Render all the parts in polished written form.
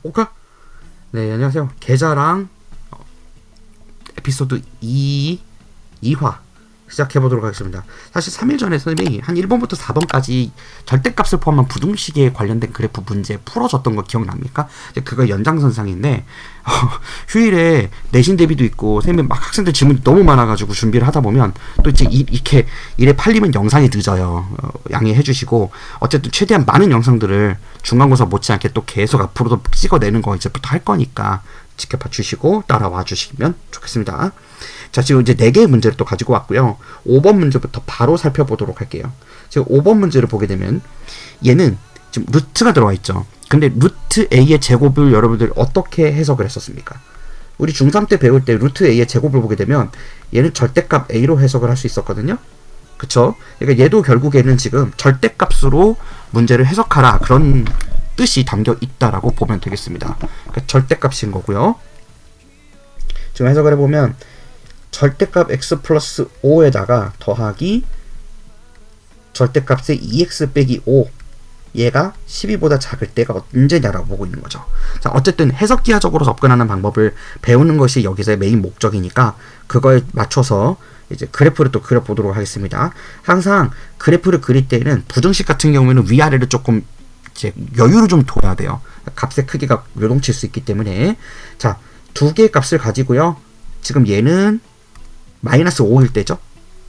오카? 네, 안녕하세요. 계좌랑 에피소드 2화 시작해보도록 하겠습니다. 사실 3일 전에 선생님이 한 1번부터 4번까지 절대값을 포함한 부등식에 관련된 그래프 문제 풀어줬던 거 기억납니까? 그거 연장선상인데 휴일에 내신 대비도 있고 선생님 막 학생들 질문이 너무 많아가지고 준비를 하다 보면 또 이제 이렇게 일에 팔리면 영상이 늦어요. 양해해 주시고 어쨌든 최대한 많은 영상들을 중간고사 못지않게 또 계속 앞으로도 찍어내는 거 이제부터 할 거니까 지켜봐 주시고 따라와 주시면 좋겠습니다. 자, 지금 이제 4개의 문제를 또 가지고 왔고요. 5번 문제부터 바로 살펴보도록 할게요. 지금 5번 문제를 보게 되면 얘는 지금 루트가 들어와 있죠. 근데 루트 A의 제곱을 여러분들 어떻게 해석을 했었습니까? 우리 중3 때 배울 때 루트 A의 제곱을 보게 되면 얘는 절대값 A로 해석을 할 수 있었거든요. 그쵸? 그러니까 얘도 결국에는 지금 절대값으로 문제를 해석하라 그런 뜻이 담겨 있다라고 보면 되겠습니다. 그러니까 절대값인 거고요. 지금 해석을 해보면 절대값 x 플러스 5에다가 더하기 절대값의 2x 빼기 5 얘가 12보다 작을 때가 언제냐라고 보고 있는 거죠. 자, 어쨌든 해석기하적으로 접근하는 방법을 배우는 것이 여기서의 메인 목적이니까 그거에 맞춰서 이제 그래프를 또 그려보도록 하겠습니다. 항상 그래프를 그릴 때는 부등식 같은 경우에는 위아래를 조금 이제 여유를 좀 둬야 돼요. 값의 크기가 요동칠 수 있기 때문에. 자, 두 개의 값을 가지고요. 지금 얘는 마이너스 5일 때죠.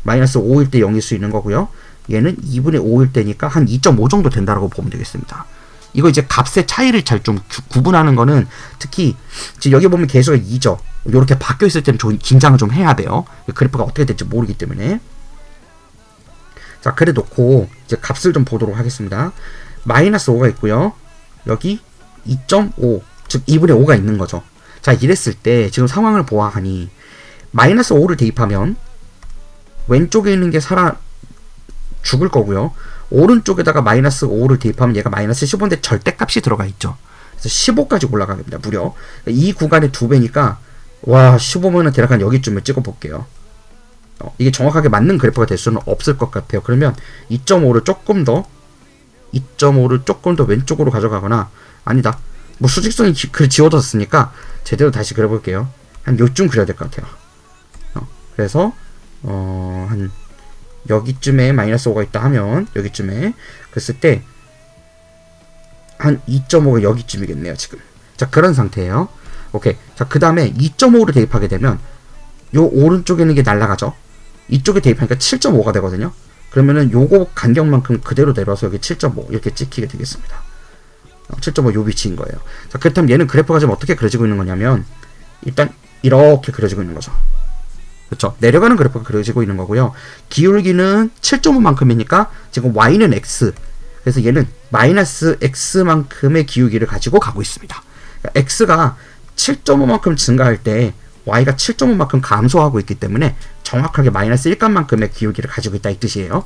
마이너스 5일 때 0일 수 있는 거고요. 얘는 2분의 5일 때니까 한 2.5 정도 된다라고 보면 되겠습니다. 이거 이제 값의 차이를 잘 좀 구분하는 거는 특히 지금 여기 보면 계수가 2죠. 이렇게 바뀌어 있을 때는 좀 긴장을 좀 해야 돼요. 그래프가 어떻게 될지 모르기 때문에. 자, 그래 놓고 이제 값을 좀 보도록 하겠습니다. 마이너스 5가 있고요. 여기 2.5, 즉 2분의 5가 있는 거죠. 자, 이랬을 때 지금 상황을 보아하니 마이너스 5를 대입하면 왼쪽에 있는 게 죽을 거고요. 오른쪽에다가 마이너스 5를 대입하면 얘가 마이너스 15인데 절대값이 들어가 있죠. 그래서 15까지 올라가게 됩니다. 무려. 이 구간의 2배니까 와, 15면은 대략 한 여기쯤을 찍어볼게요. 이게 정확하게 맞는 그래프가 될 수는 없을 것 같아요. 그러면 2.5를 조금 더 왼쪽으로 가져가거나 아니다. 뭐 수직선이 지워졌으니까 제대로 다시 그려볼게요. 한 요쯤 그려야 될 것 같아요. 그래서 한 여기쯤에 마이너스 5가 있다 하면 여기쯤에 그랬을 때 한 2.5가 여기쯤이겠네요. 지금. 자, 그런 상태예요. 오케이. 자, 그 다음에 2.5를 대입하게 되면 요 오른쪽에 있는 게 날아가죠. 이쪽에 대입하니까 7.5가 되거든요. 그러면은 요거 간격만큼 그대로 내려와서 여기 7.5 이렇게 찍히게 되겠습니다. 7.5 요 위치인 거예요. 자, 그렇다면 얘는 그래프가 지금 어떻게 그려지고 있는 거냐면 일단 이렇게 그려지고 있는 거죠. 그렇죠? 내려가는 그래프가 그려지고 있는 거고요. 기울기는 7.5만큼이니까 지금 y는 x. 그래서 얘는 마이너스 x만큼의 기울기를 가지고 가고 있습니다. 그러니까 x가 7.5만큼 증가할 때 y가 7.5만큼 감소하고 있기 때문에 정확하게 마이너스 1값만큼의 기울기를 가지고 있다 이 뜻이에요.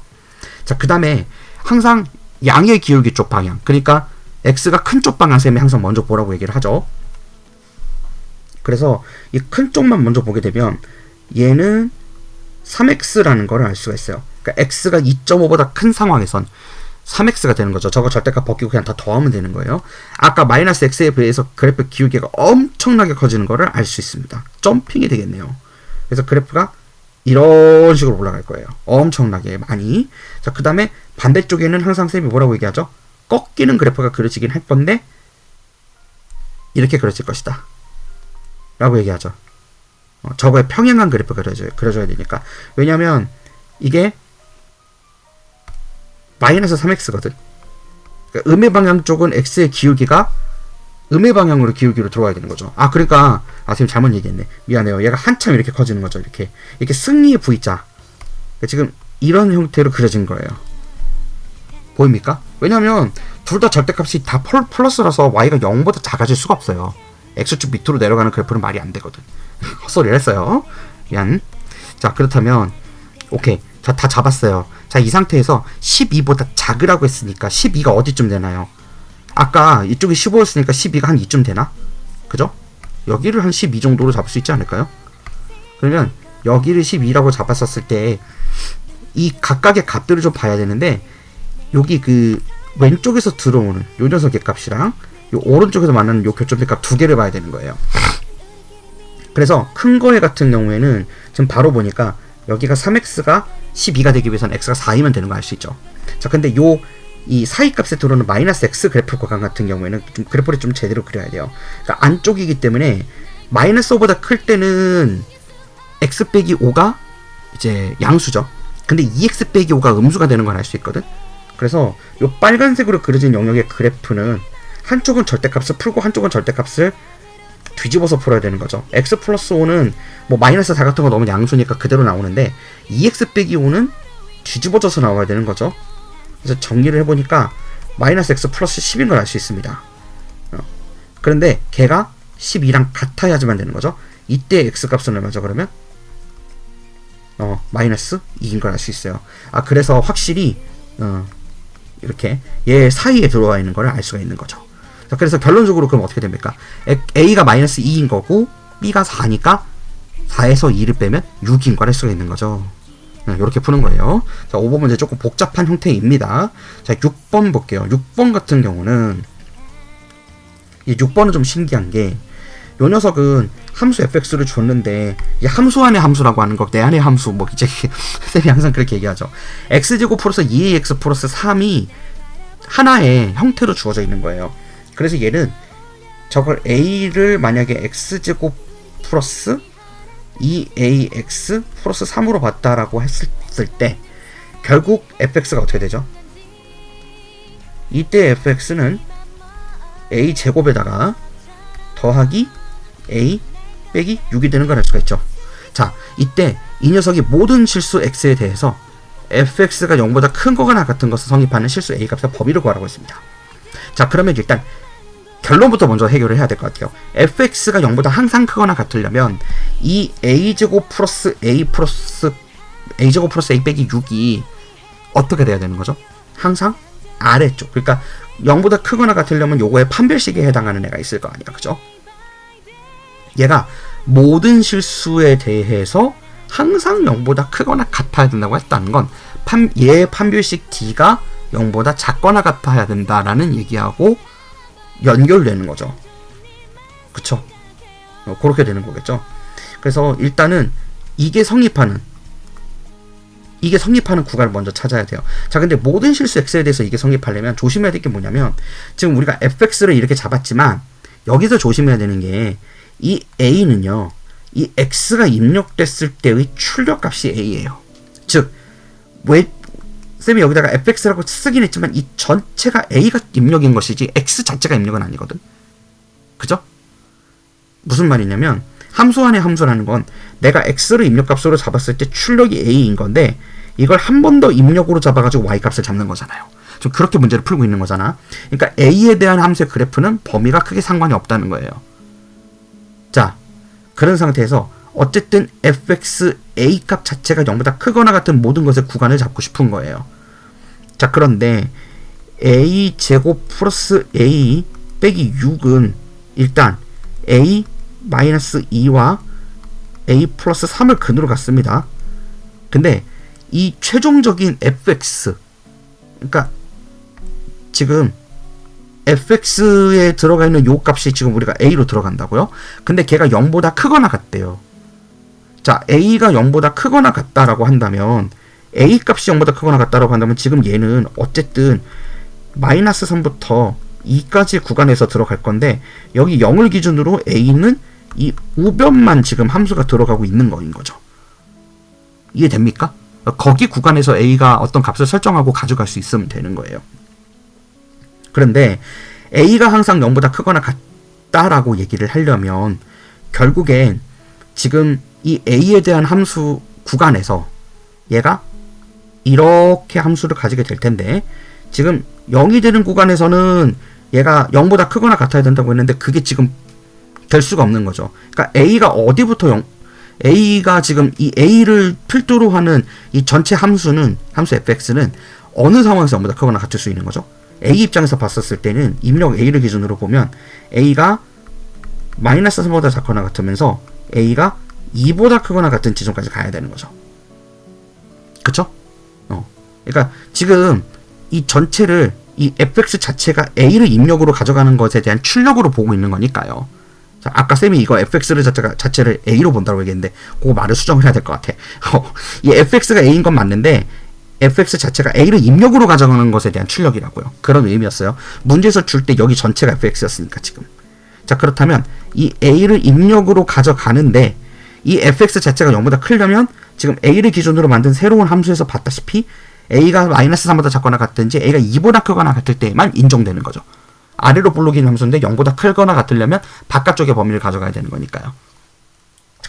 자, 그 다음에 항상 양의 기울기 쪽 방향, 그러니까 x가 큰 쪽 방향 셈이 항상 먼저 보라고 얘기를 하죠. 그래서 이 큰 쪽만 먼저 보게 되면 얘는 3x라는 걸 알 수가 있어요. 그러니까 x가 2.5보다 큰 상황에선 3x가 되는 거죠. 저거 절대값 벗기고 그냥 다 더하면 되는 거예요. 아까 마이너스 x에 비해서 그래프 기울기가 엄청나게 커지는 거를 알 수 있습니다. 점핑이 되겠네요. 그래서 그래프가 이런 식으로 올라갈 거예요. 엄청나게 많이. 자, 그 다음에 반대쪽에는 항상 쌤이 뭐라고 얘기하죠? 꺾이는 그래프가 그려지긴 할 건데 이렇게 그려질 것이다 라고 얘기하죠. 저거에 평행한 그래프가 그려져야 되니까. 왜냐면 이게 마이너스 3x거든. 그러니까 음의 방향 쪽은 x의 기울기가 음의 방향으로 기울기로 들어와야 되는 거죠. 아, 그러니까 지금 잘못 얘기했네. 미안해요. 얘가 한참 이렇게 커지는 거죠. 이렇게 승리의 V자. 그러니까 지금 이런 형태로 그려진 거예요. 보입니까? 왜냐면 둘 다 절대값이 다 플러스라서 y가 0보다 작아질 수가 없어요. x축 밑으로 내려가는 그래프는 말이 안 되거든. 헛소리를 했어요. 미안. 자, 그렇다면 오케이. 자, 다 잡았어요. 자, 이 상태에서 12보다 작으라고 했으니까 12가 어디쯤 되나요? 아까 이쪽이 15였으니까 12가 한 이쯤 되나? 그죠? 여기를 한 12 정도로 잡을 수 있지 않을까요? 그러면 여기를 12라고 잡았었을 때 이 각각의 값들을 좀 봐야 되는데, 여기 그 왼쪽에서 들어오는 요 녀석의 값이랑 요 오른쪽에서 만나는 요 교점의 값 두 개를 봐야 되는 거예요. 그래서 큰 거에 같은 경우에는 지금 바로 보니까 여기가 3x가 12가 되기 위해서는 x가 4이면 되는 거 알 수 있죠. 자, 근데 이 사이 값에 들어오는 마이너스 x 그래프 구간 같은 경우에는 좀 그래프를 좀 제대로 그려야 돼요. 그러니까 안쪽이기 때문에 마이너스 5보다 클 때는 x 빼기 5가 이제 양수죠. 근데 2x 빼기 5가 음수가 되는 걸 알 수 있거든. 그래서 이 빨간색으로 그려진 영역의 그래프는 한쪽은 절대값을 풀고 한쪽은 절대값을 뒤집어서 풀어야 되는 거죠. x 플러스 5는 뭐 마이너스 4 같은 거 너무 양수니까 그대로 나오는데 2x 빼기 5는 뒤집어져서 나와야 되는 거죠. 그래서 정리를 해보니까 마이너스 x 플러스 10인 걸 알 수 있습니다. 그런데 걔가 12랑 같아야지만 되는 거죠. 이때 x 값은 얼마죠 그러면? 마이너스 2인 걸 알 수 있어요. 그래서 확실히 이렇게 얘 사이에 들어와 있는 걸 알 수가 있는 거죠. 자, 그래서 결론적으로 그럼 어떻게 됩니까? a가 마이너스 2인 거고 b가 4니까 4에서 2를 빼면 6인 걸 알 수가 있는 거죠. 이렇게 푸는 거예요. 자, 5번 문제 조금 복잡한 형태입니다. 자, 6번 볼게요. 6번 같은 경우는 이 6번은 좀 신기한 게 요 녀석은 함수 fx를 줬는데 이 함수 안의 함수라고 하는 거, 내 안의 함수, 뭐 이제 쌤이 항상 그렇게 얘기하죠. x제곱 플러스 2ax 플러스 3이 하나의 형태로 주어져 있는 거예요. 그래서 얘는 저걸 a를 만약에 x제곱 플러스 2ax 플러스 3으로 봤다라고 했을 때 결국 fx가 어떻게 되죠? 이때 fx는 a제곱에다가 더하기 a 빼기 6이 되는 걸 알 수가 있죠. 자, 이때 이 녀석이 모든 실수 x에 대해서 fx가 0보다 큰 거거나 같은 것을 성립하는 실수 a 값의 범위를 구하라고 했습니다. 자, 그러면 일단 결론부터 먼저 해결을 해야 될 것 같아요. fx가 0보다 항상 크거나 같으려면 이 a제곱 플러스 a 빼기 6이 어떻게 돼야 되는 거죠? 항상 아래쪽. 그러니까 0보다 크거나 같으려면 요거에 판별식에 해당하는 애가 있을 거 아니야. 그죠? 얘가 모든 실수에 대해서 항상 0보다 크거나 같아야 된다고 했다는 건 얘의 판별식 d가 0보다 작거나 같아야 된다라는 얘기하고 연결되는 거죠. 그쵸? 그렇게 되는 거겠죠. 그래서 일단은 이게 성립하는 구간을 먼저 찾아야 돼요. 자, 근데 모든 실수 x에 대해서 이게 성립하려면 조심해야 될 게 뭐냐면, 지금 우리가 fx를 이렇게 잡았지만 여기서 조심해야 되는 게 이 a는요, 이 x가 입력됐을 때의 출력값이 a예요. 즉, 왜 쌤이 여기다가 fx라고 쓰긴 했지만 이 전체가 a가 입력인 것이지 x 자체가 입력은 아니거든. 그죠? 무슨 말이냐면 함수 안의 함수라는 건 내가 x를 입력값으로 잡았을 때 출력이 a인 건데 이걸 한 번 더 입력으로 잡아가지고 y값을 잡는 거잖아요. 좀 그렇게 문제를 풀고 있는 거잖아. 그러니까 a에 대한 함수의 그래프는 범위가 크게 상관이 없다는 거예요. 자, 그런 상태에서 어쨌든 fx a 값 자체가 0보다 크거나 같은 모든 것의 구간을 잡고 싶은 거예요. 자, 그런데 a 제곱 플러스 a 빼기 6은 일단 a 마이너스 2와 a 플러스 3을 근으로 갖습니다. 근데 이 최종적인 fx, 그러니까 지금 fx에 들어가 있는 요 값이 지금 우리가 a로 들어간다고요? 근데 걔가 0보다 크거나 같대요. 자, a가 0보다 크거나 같다라고 한다면 a 값이 0보다 크거나 같다라고 한다면 지금 얘는 어쨌든 마이너스 3부터 2까지 구간에서 들어갈 건데 여기 0을 기준으로 a는 이 우변만 지금 함수가 들어가고 있는 거인 거죠. 이해됩니까? 거기 구간에서 a가 어떤 값을 설정하고 가져갈 수 있으면 되는 거예요. 그런데 a가 항상 0보다 크거나 같다라고 얘기를 하려면 결국엔 지금 이 a에 대한 함수 구간에서 얘가 이렇게 함수를 가지게 될 텐데 지금 0이 되는 구간에서는 얘가 0보다 크거나 같아야 된다고 했는데 그게 지금 될 수가 없는 거죠. 그러니까 a가 어디부터 a가 지금 이 a를 필두로 하는 이 전체 함수 fx는 어느 상황에서 0보다 크거나 같을 수 있는 거죠. a 입장에서 봤었을 때는 입력 a를 기준으로 보면 a가 마이너스 3보다 작거나 같으면서 a가 2보다 크거나 같은 지점까지 가야 되는 거죠. 그쵸? 그러니까 지금 이 전체를 이 fx 자체가 a를 입력으로 가져가는 것에 대한 출력으로 보고 있는 거니까요. 자, 아까 쌤이 이거 fx를 자체를 a로 본다고 얘기했는데 그거 말을 수정을 해야 될 것 같아. 이 fx가 a인 건 맞는데 fx 자체가 a를 입력으로 가져가는 것에 대한 출력이라고요. 그런 의미였어요. 문제에서 줄 때 여기 전체가 fx였으니까 지금. 자, 그렇다면 이 a를 입력으로 가져가는데 이 fx 자체가 0보다 크려면 지금 a를 기준으로 만든 새로운 함수에서 봤다시피 a가 마이너스 3보다 작거나 같든지 a가 2보다 크거나 같을 때만 인정되는 거죠. 아래로 불러기는 함수인데 0보다 크거나 같으려면 바깥쪽의 범위를 가져가야 되는 거니까요.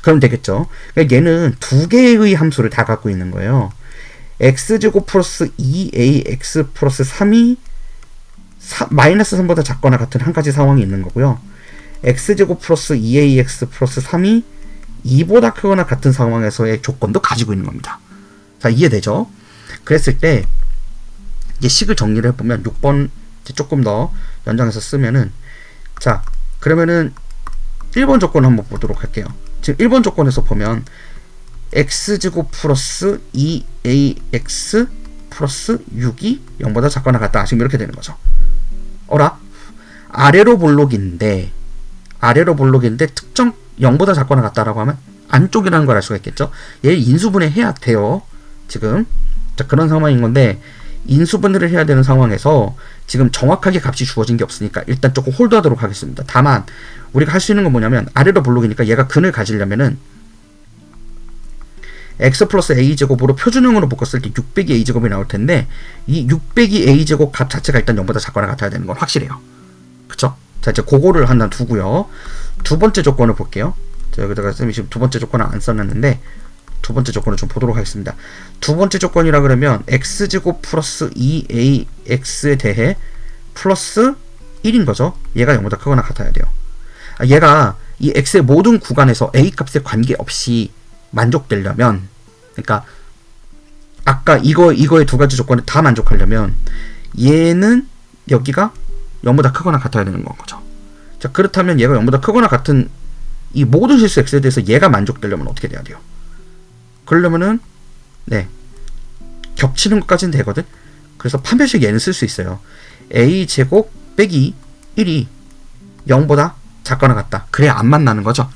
그럼 되겠죠. 그러니까 얘는 두 개의 함수를 다 갖고 있는 거예요. x제곱 플러스 2ax 플러스 3이 마이너스 3보다 작거나 같은 한 가지 상황이 있는 거고요. x제곱 플러스 2ax 플러스 3이 2보다 크거나 같은 상황에서의 조건도 가지고 있는 겁니다. 자, 이해되죠? 그랬을 때 이제 식을 정리를 해보면 6번 조금 더 연장해서 쓰면은, 자, 그러면은 1번 조건 한번 보도록 할게요. 지금 1번 조건에서 보면 x제곱 플러스 2ax 플러스 6이 0보다 작거나 같다. 지금 이렇게 되는 거죠. 어라? 아래로 볼록인데 특정 0보다 작거나 같다라고 하면 안쪽이라는 걸 알 수가 있겠죠. 얘 인수분해 해야 돼요. 지금. 자, 그런 상황인 건데 인수분해를 해야 되는 상황에서 지금 정확하게 값이 주어진 게 없으니까 일단 조금 홀드하도록 하겠습니다. 다만 우리가 할 수 있는 건 뭐냐면 아래로 볼록이니까 얘가 근을 가지려면은 x 플러스 a제곱으로 표준형으로 묶었을 때 6 빼기 a제곱이 나올 텐데 이 6 빼기 a제곱 값 자체가 일단 0보다 작거나 같아야 되는 건 확실해요. 그쵸? 자, 이제 그거를 하나 두고요. 두 번째 조건을 볼게요. 자, 여기다가 쌤이 지금 두 번째 조건을 안 써놨는데 두 번째 조건을 좀 보도록 하겠습니다. 두 번째 조건이라 그러면 x제곱 플러스 2ax에 대해 플러스 1인 거죠. 얘가 0보다 크거나 같아야 돼요. 얘가 이 x의 모든 구간에서 a 값에 관계없이 만족되려면, 그러니까 아까 이거의 두 가지 조건을 다 만족하려면 얘는 여기가 0보다 크거나 같아야 되는 건 거죠. 자, 그렇다면 얘가 0보다 크거나 같은 이 모든 실수 x에 대해서 얘가 만족되려면 어떻게 돼야 돼요? 그러려면은 네, 겹치는 것까지는 되거든. 그래서 판별식 얘는 쓸 수 있어요. a제곱 빼기 1이 0보다 작거나 같다. 그래야 안 만나는 거죠.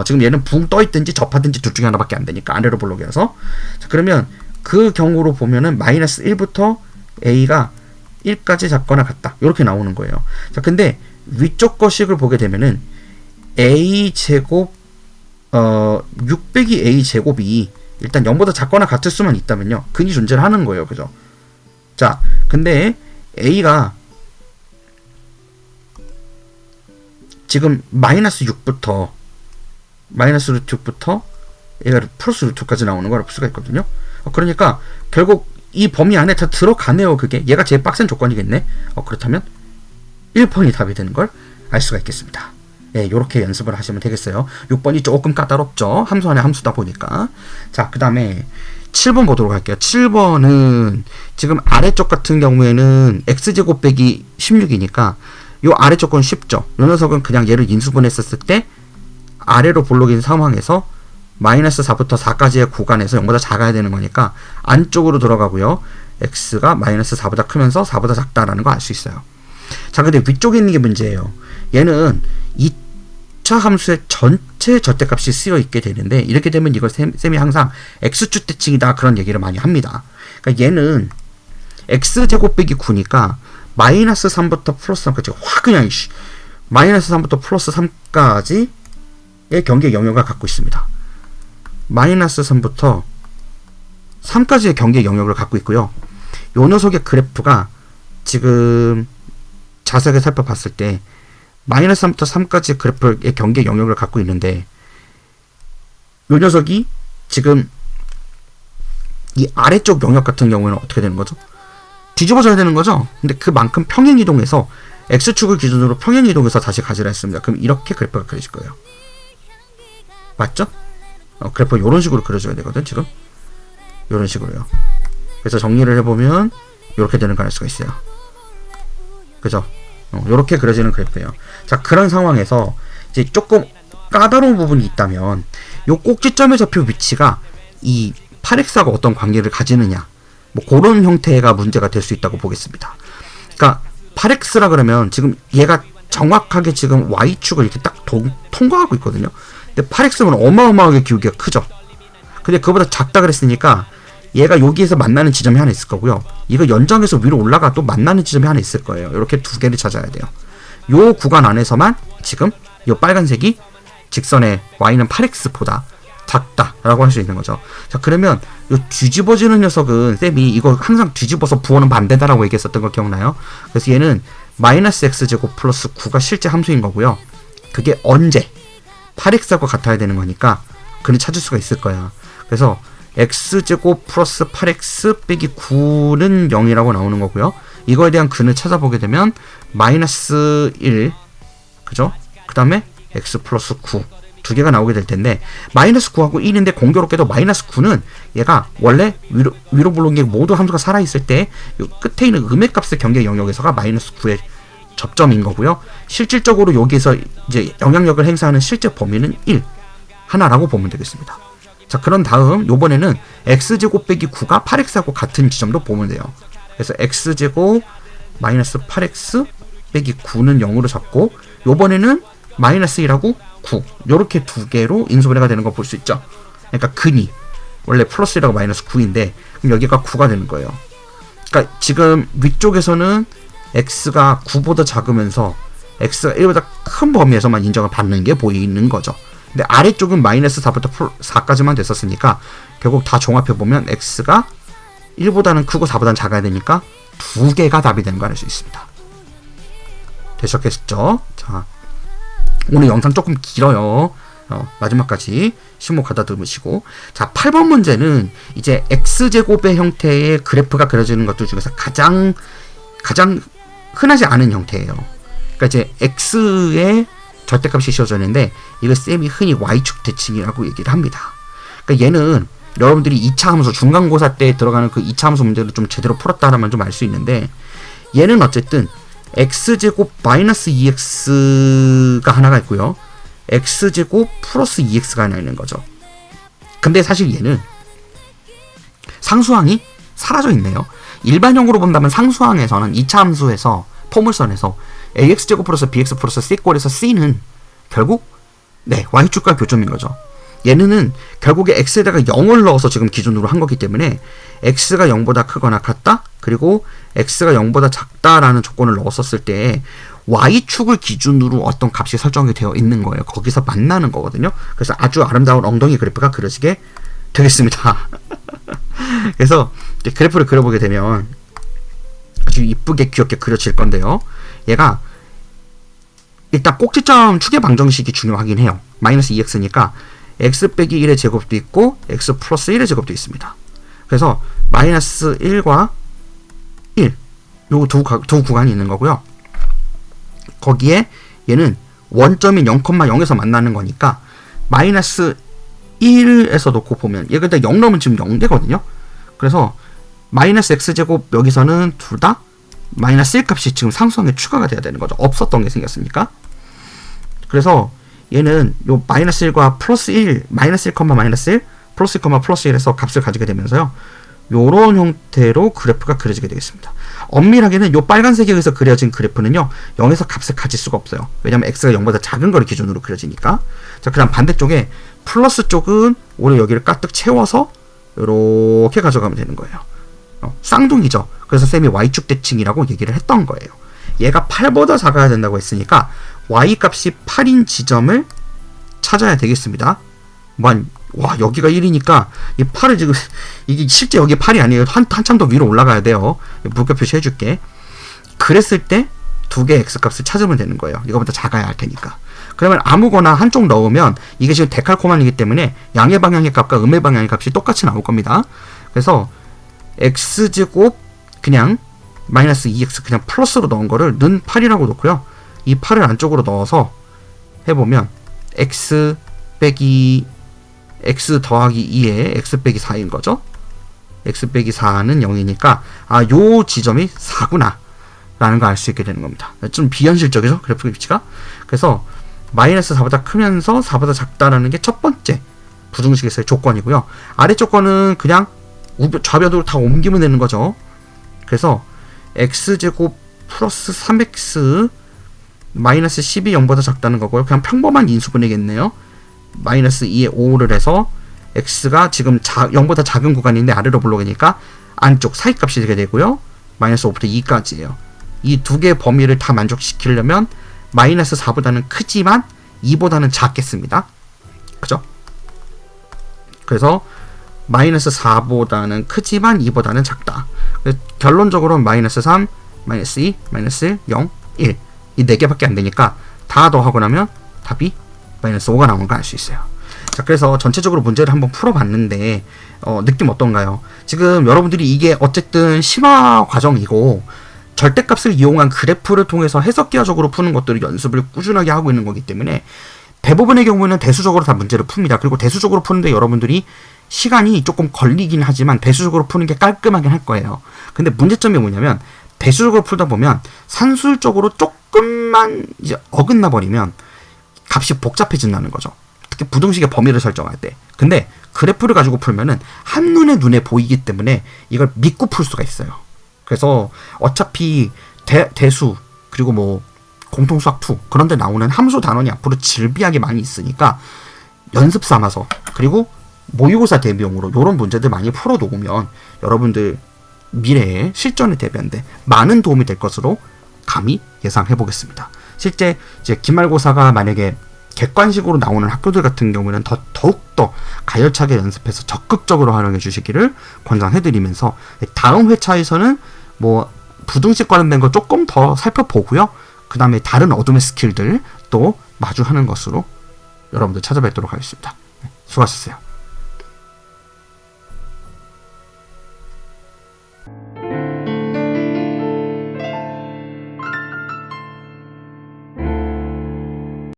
지금 얘는 붕 떠있든지 접하든지 둘 중에 하나밖에 안 되니까 아래로 볼록이어서. 자, 그러면 그 경우로 보면은 마이너스 1부터 a가 1까지 작거나 같다. 이렇게 나오는 거예요. 자, 근데 위쪽 거식을 보게 되면은 a제곱 6 빼기 a제곱이 일단 0보다 작거나 같을 수만 있다면요, 근이 존재를 하는 거예요. 그죠? 자, 근데 a가 지금 마이너스 루트 6부터 얘가 플러스 루트 2까지 나오는 걸 볼 수가 있거든요. 그러니까 결국 이 범위 안에 다 들어가네요. 그게 얘가 제일 빡센 조건이겠네. 그렇다면 1번이 답이 되는 걸 알 수가 있겠습니다. 예, 요렇게 연습을 하시면 되겠어요. 6번이 조금 까다롭죠. 함수 안에 함수다 보니까. 자, 그 다음에 7번 보도록 할게요. 7번은 지금 아래쪽 같은 경우에는 x제곱 빼기 16이니까 요 아래쪽 건 쉽죠. 요 녀석은 그냥 얘를 인수분했었을 때 아래로 볼록인 상황에서 마이너스 4부터 4까지의 구간에서 0보다 작아야 되는 거니까 안쪽으로 들어가고요. x가 마이너스 4보다 크면서 4보다 작다라는 거 알 수 있어요. 자, 근데 위쪽에 있는 게 문제예요. 얘는 2차 함수의 전체 절대값이 쓰여 있게 되는데 이렇게 되면 이걸 쌤이 항상 x축 대칭이다 그런 얘기를 많이 합니다. 그러니까 얘는 x제곱 빼기 9니까 마이너스 3부터 플러스 3까지 확 그냥 마이너스 3부터 플러스 3까지의 경계 영역을 갖고 있습니다. 마이너스 3부터 3까지의 경계 영역을 갖고 있고요. 요 녀석의 그래프가 지금 자세하게 살펴봤을 때 마이너스 3부터 3까지 그래프의 경계 영역을 갖고 있는데 요 녀석이 지금 이 아래쪽 영역 같은 경우에는 어떻게 되는 거죠? 뒤집어져야 되는 거죠? 근데 그만큼 평행이동해서 x축을 기준으로 평행이동해서 다시 가지라 했습니다. 그럼 이렇게 그래프가 그려질 거예요. 맞죠? 그래프 이런 식으로 그려줘야 되거든. 지금 이런 식으로요. 그래서 정리를 해보면 이렇게 되는 걸 알 수가 있어요. 그죠? 이렇게 그려지는 그래프예요. 자, 그런 상황에서 이제 조금 까다로운 부분이 있다면 요 꼭지점에 잡힌 위치가 이 8x하고 어떤 관계를 가지느냐, 뭐 그런 형태가 문제가 될 수 있다고 보겠습니다. 그러니까 8x라 그러면 지금 얘가 정확하게 지금 y축을 이렇게 딱 통과하고 있거든요. 근데 8x는 어마어마하게 기울기가 크죠. 근데 그보다 작다 그랬으니까 얘가 여기에서 만나는 지점이 하나 있을 거고요. 이거 연장해서 위로 올라가 또 만나는 지점이 하나 있을 거예요. 이렇게 두 개를 찾아야 돼요. 요 구간 안에서만 지금 요 빨간색이 직선의 y는 8x보다 작다라고 할 수 있는 거죠. 자, 그러면 이 뒤집어지는 녀석은 쌤이 이거 항상 뒤집어서 부호는 반대다라고 얘기했었던 거 기억나요? 그래서 얘는 마이너스 x제곱 플러스 9가 실제 함수인 거고요. 그게 언제 8x하고 같아야 되는 거니까 그는 찾을 수가 있을 거야. 그래서 x제곱 플러스 8x 빼기 9는 0이라고 나오는 거고요. 이거에 대한 근을 찾아보게 되면 마이너스 1, 그죠? 그 다음에 x 플러스 9 두 개가 나오게 될 텐데, 마이너스 9하고 1인데 공교롭게도 마이너스 9는 얘가 원래 위로 부른 게 모두 함수가 살아있을 때 요 끝에 있는 음의 값의 경계 영역에서가 마이너스 9의 접점인 거고요. 실질적으로 여기서 이제 영향력을 행사하는 실제 범위는 1 하나라고 보면 되겠습니다. 자, 그런 다음 요번에는 x제곱 빼기 9가 8x하고 같은 지점도 보면 돼요. 그래서 x제곱 마이너스 8x 빼기 9는 0으로 잡고, 요번에는 마이너스 1하고 9 요렇게 두 개로 인수분해가 되는 거 볼 수 있죠. 그러니까 근이 원래 플러스 1하고 마이너스 9인데 그럼 여기가 9가 되는 거예요. 그러니까 지금 위쪽에서는 x가 9보다 작으면서 x가 1보다 큰 범위에서만 인정을 받는 게 보이는 거죠. 근데 아래쪽은 마이너스 4부터 4까지만 됐었으니까 결국 다 종합해보면 x가 1보다는 크고 4보다는 작아야 되니까 두 개가 답이 되는 거 알 수 있습니다. 되셨겠죠? 자, 오늘 영상 조금 길어요. 마지막까지 신목 가다듬으시고. 자, 8번 문제는 이제 x제곱의 형태의 그래프가 그려지는 것들 중에서 가장 흔하지 않은 형태예요. 그러니까 이제 x의 절대값이 씌워졌는데 이걸 쌤이 흔히 y축 대칭이라고 얘기를 합니다. 그러니까 얘는 여러분들이 2차 함수 중간고사 때 들어가는 그 2차 함수 문제를 좀 제대로 풀었다라면 좀 알 수 있는데, 얘는 어쨌든 x제곱 마이너스 2x가 하나가 있고요. x제곱 플러스 2x가 하나 있는 거죠. 근데 사실 얘는 상수항이 사라져 있네요. 일반형으로 본다면 상수항에서는 2차 함수에서 포물선에서 ax제곱 플러스 bx 플러스 c꼴에서 c는 결국 y축과 교점인 거죠. 얘는 결국에 x에다가 0을 넣어서 지금 기준으로 한 거기 때문에 x가 0보다 크거나 같다, 그리고 x가 0보다 작다라는 조건을 넣었었을 때 y축을 기준으로 어떤 값이 설정이 되어 있는 거예요. 거기서 만나는 거거든요. 그래서 아주 아름다운 엉덩이 그래프가 그려지게 되겠습니다. 그래서 그래프를 그려보게 되면 아주 이쁘게 귀엽게 그려질 건데요. 얘가 일단 꼭지점 축의 방정식이 중요하긴 해요. 마이너스 2x니까 x 빼기 1의 제곱도 있고 x 플러스 1의 제곱도 있습니다. 그래서 마이너스 1과 1 요 두 구간이 있는 거고요. 거기에 얘는 원점인 0,0에서 만나는 거니까 마이너스 1에서 놓고 보면 얘가 0 넣으면 지금 0되거든요. 그래서 마이너스 x제곱 여기서는 둘 다 마이너스 1 값이 지금 상수항에 추가가 돼야 되는 거죠. 없었던 게 생겼으니까. 그래서 얘는 요 마이너스 1과 플러스 1, 마이너스 1, 마이너스 1, 플러스 1, 플러스 1에서 값을 가지게 되면서요. 요런 형태로 그래프가 그려지게 되겠습니다. 엄밀하게는 요 빨간색에 의해서 그려진 그래프는요. 0에서 값을 가질 수가 없어요. 왜냐면 x가 0보다 작은 거를 기준으로 그려지니까. 자, 그 다음 반대쪽에 플러스 쪽은 오히려 여기를 가득 채워서 요렇게 가져가면 되는 거예요. 쌍둥이죠. 그래서 쌤이 y축 대칭이라고 얘기를 했던 거예요. 얘가 8보다 작아야 된다고 했으니까 y 값이 8인 지점을 찾아야 되겠습니다. 와, 여기가 1이니까 이 8을 지금 이게 실제 여기 8이 아니에요. 한참 더 위로 올라가야 돼요. 물결 표시 해줄게. 그랬을 때 두 개의 x값을 찾으면 되는 거예요. 이거보다 작아야 할 테니까. 그러면 아무거나 한쪽 넣으면 이게 지금 데칼코만이기 때문에 양의 방향의 값과 음의 방향의 값이 똑같이 나올 겁니다. 그래서 x제곱 그냥 마이너스 2x 그냥 플러스로 넣은 거를 는 8이라고 놓고요. 이 8을 안쪽으로 넣어서 해보면 x 빼기 x 더하기 2에 x 빼기 4인 거죠. x 빼기 4는 0이니까 요 지점이 4구나 라는 거 알 수 있게 되는 겁니다. 좀 비현실적이죠, 그래프 위치가. 그래서 마이너스 4보다 크면서 4보다 작다라는 게 첫 번째 부등식에서의 조건이고요. 아래 조건은 그냥 좌변으로 다 옮기면 되는 거죠. 그래서 x제곱 플러스 3x 마이너스 10이 0보다 작다는 거고요. 그냥 평범한 인수분해겠네요. 마이너스 2에 5를 해서 x가 지금 0보다 작은 구간인데 아래로 불러가니까 안쪽 사이값이 되게 되고요. 마이너스 5부터 2까지예요. 이 두 개의 범위를 다 만족시키려면 마이너스 4보다는 크지만 2보다는 작겠습니다. 그죠? 그래서 마이너스 4보다는 크지만 2보다는 작다. 결론적으로 마이너스 3, 마이너스 2, 마이너스 1, 0, 1 이 4개밖에 안 되니까 다 더하고 나면 답이 마이너스 5가 나오는 걸 알 수 있어요. 자, 그래서 전체적으로 문제를 한번 풀어봤는데 느낌 어떤가요? 지금 여러분들이 이게 어쨌든 심화 과정이고 절대값을 이용한 그래프를 통해서 해석기하적으로 푸는 것들을 연습을 꾸준하게 하고 있는 거기 때문에 대부분의 경우에는 대수적으로 다 문제를 풉니다. 그리고 대수적으로 푸는데 여러분들이 시간이 조금 걸리긴 하지만 대수적으로 푸는 게 깔끔하긴 할 거예요. 근데 문제점이 뭐냐면 대수적으로 풀다 보면 산술적으로 조금만 이제 어긋나 버리면 값이 복잡해진다는 거죠. 특히 부등식의 범위를 설정할 때. 근데 그래프를 가지고 풀면은 한눈에 눈에 보이기 때문에 이걸 믿고 풀 수가 있어요. 그래서 어차피 대수 그리고 뭐 공통수학 2 그런데 나오는 함수 단원이 앞으로 질비하게 많이 있으니까 연습 삼아서 그리고 모의고사 대비용으로 이런 문제들 많이 풀어놓으면 여러분들 미래에 실전에 대비하는데 많은 도움이 될 것으로 감히 예상해 보겠습니다. 실제 이제 기말고사가 만약에 객관식으로 나오는 학교들 같은 경우에는 더욱더 가열차게 연습해서 적극적으로 활용해 주시기를 권장해드리면서 다음 회차에서는 뭐 부등식 관련된 거 조금 더 살펴보고요. 그 다음에 다른 어둠의 스킬들 또 마주하는 것으로 여러분들 찾아뵙도록 하겠습니다. 수고하셨어요.